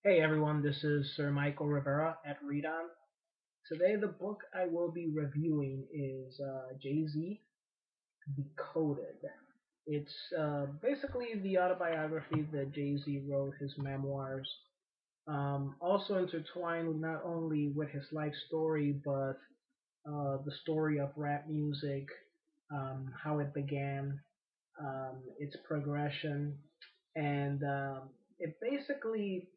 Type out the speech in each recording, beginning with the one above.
Hey everyone, this is Sir Michael Rivera at Read On. Today, the book I will be reviewing is Jay-Z, Decoded. It's basically the autobiography that Jay-Z wrote, his memoirs, also intertwined not only with his life story, but the story of rap music, how it began, its progression, and it basically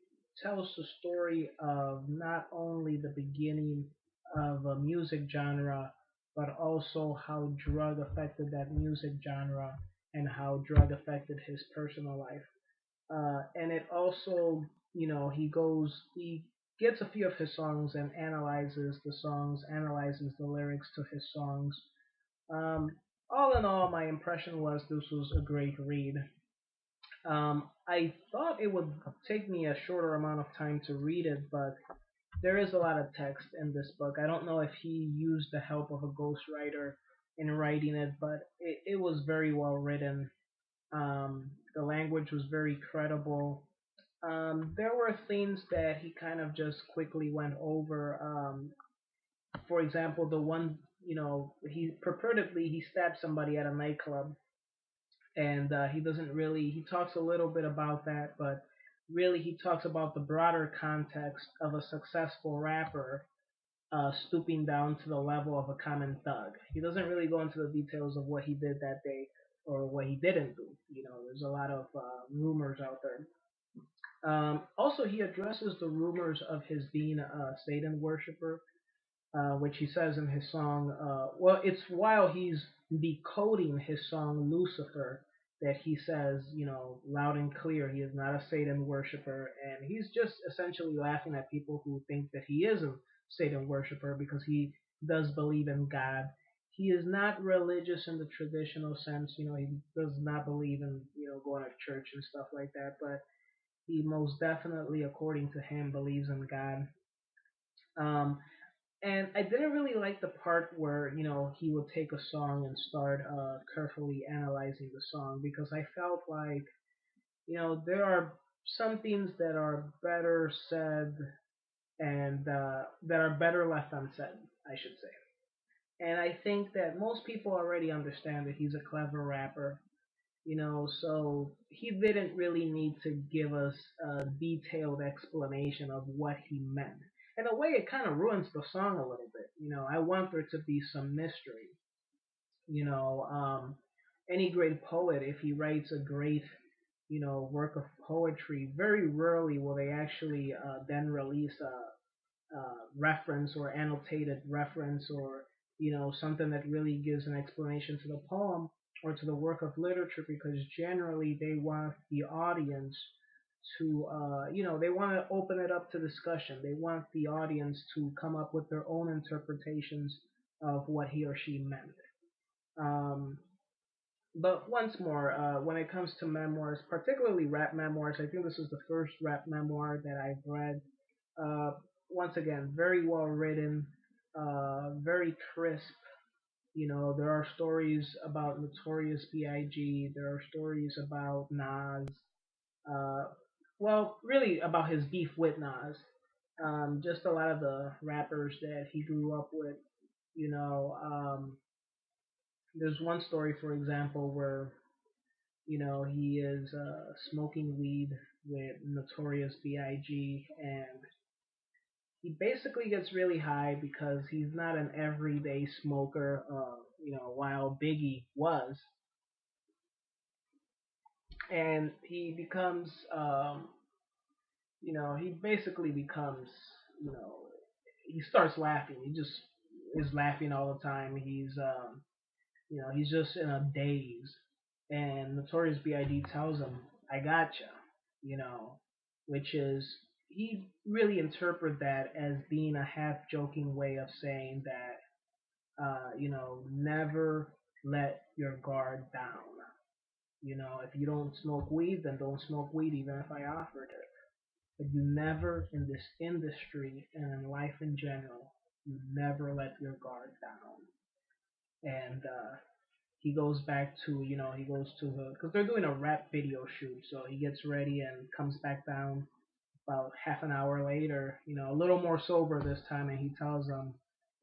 tells the story of not only the beginning of a music genre, but also how drug affected that music genre and how drug affected his personal life. And it also, he gets a few of his songs and analyzes the songs, analyzes the lyrics to his songs. Um, all in all, my impression was this was a great read. I thought it would take me a shorter amount of time to read it, but there is a lot of text in this book. I don't know if he used the help of a ghostwriter in writing it, but it was very well written. The language was very credible. There were themes that he kind of just quickly went over. For example, the one, he purportedly he stabbed somebody at a nightclub, and he doesn't really he talks a little bit about that, but really he talks about the broader context of a successful rapper stooping down to the level of a common thug. He doesn't really go into the details of what he did that day or what he didn't do. There's a lot of rumors out there. Also, he addresses the rumors of his being a Satan worshiper, which he says in his song. Well, it's while he's decoding his song Lucifer that he says, loud and clear, he is not a Satan worshiper, and he's just essentially laughing at people who think that he is a Satan worshiper because he does believe in God. He is not religious in the traditional sense, he does not believe in, going to church and stuff like that, but he most definitely, according to him, believes in God. Um, and I didn't really like the part where, he would take a song and start carefully analyzing the song because I felt like, there are some things that are better said and that are better left unsaid, I should say. And I think that most people already understand that he's a clever rapper, so he didn't really need to give us a detailed explanation of what he meant. In a way, it kind of ruins the song a little bit. I want there to be some mystery. You know, um, any great poet, if he writes a great, work of poetry, very rarely will they actually then release a reference or annotated reference or something that really gives an explanation to the poem or to the work of literature because generally they want the audience to they want to open it up to discussion. They want the audience to come up with their own interpretations of what he or she meant. um, but once more, when it comes to memoirs, particularly rap memoirs, I think this is the first rap memoir that I've read. uh, Once again, very well written, very crisp. There are stories about Notorious B.I.G. There are stories about Nas. Uh, well, really about his beef with Nas. Just a lot of the rappers that he grew up with. You know, um, there's one story, for example, where he is smoking weed with Notorious B.I.G. and he basically gets really high because he's not an everyday smoker. While Biggie was, and he becomes, he basically becomes, you know, he starts laughing. He just is laughing all the time. He's just in a daze. And Notorious B.I.G. tells him, "I gotcha," you know, which is he really interpret that as being a half joking way of saying that never let your guard down. If you don't smoke weed, then don't smoke weed, even if I offered it. But you never, in this industry and in life in general, you never let your guard down. And he goes back to, he goes to the, because they're doing a rap video shoot, so he gets ready and comes back down about half an hour later, a little more sober this time, and he tells them,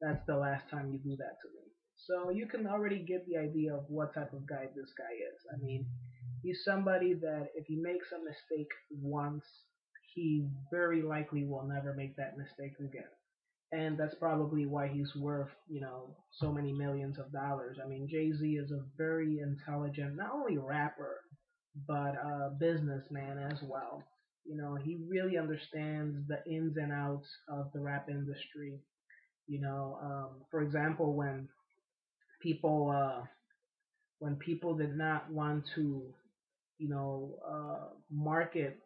"That's the last time you do that to me." So you can already get the idea of what type of guy this guy is. I mean, he's somebody that if he makes a mistake once, he very likely will never make that mistake again. And that's probably why he's worth, so many millions of dollars. I mean, Jay Z is a very intelligent, not only rapper, but businessman as well. He really understands the ins and outs of the rap industry. For example, people when people did not want to, market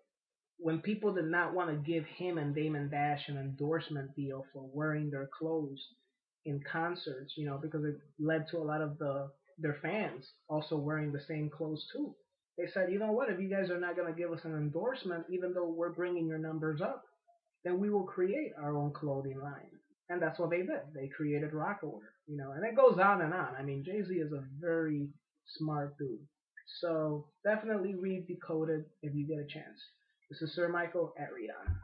when people did not want to give him and Damon Dash an endorsement deal for wearing their clothes in concerts, because it led to a lot of their fans also wearing the same clothes too. They said, you know what, if you guys are not going to give us an endorsement, even though we're bringing your numbers up, then we will create our own clothing line. And that's what they did. They created Rockaware, and it goes on and on. I mean, Jay Z is a very smart dude. So definitely read Decoded if you get a chance. This is Sir Michael at Read On.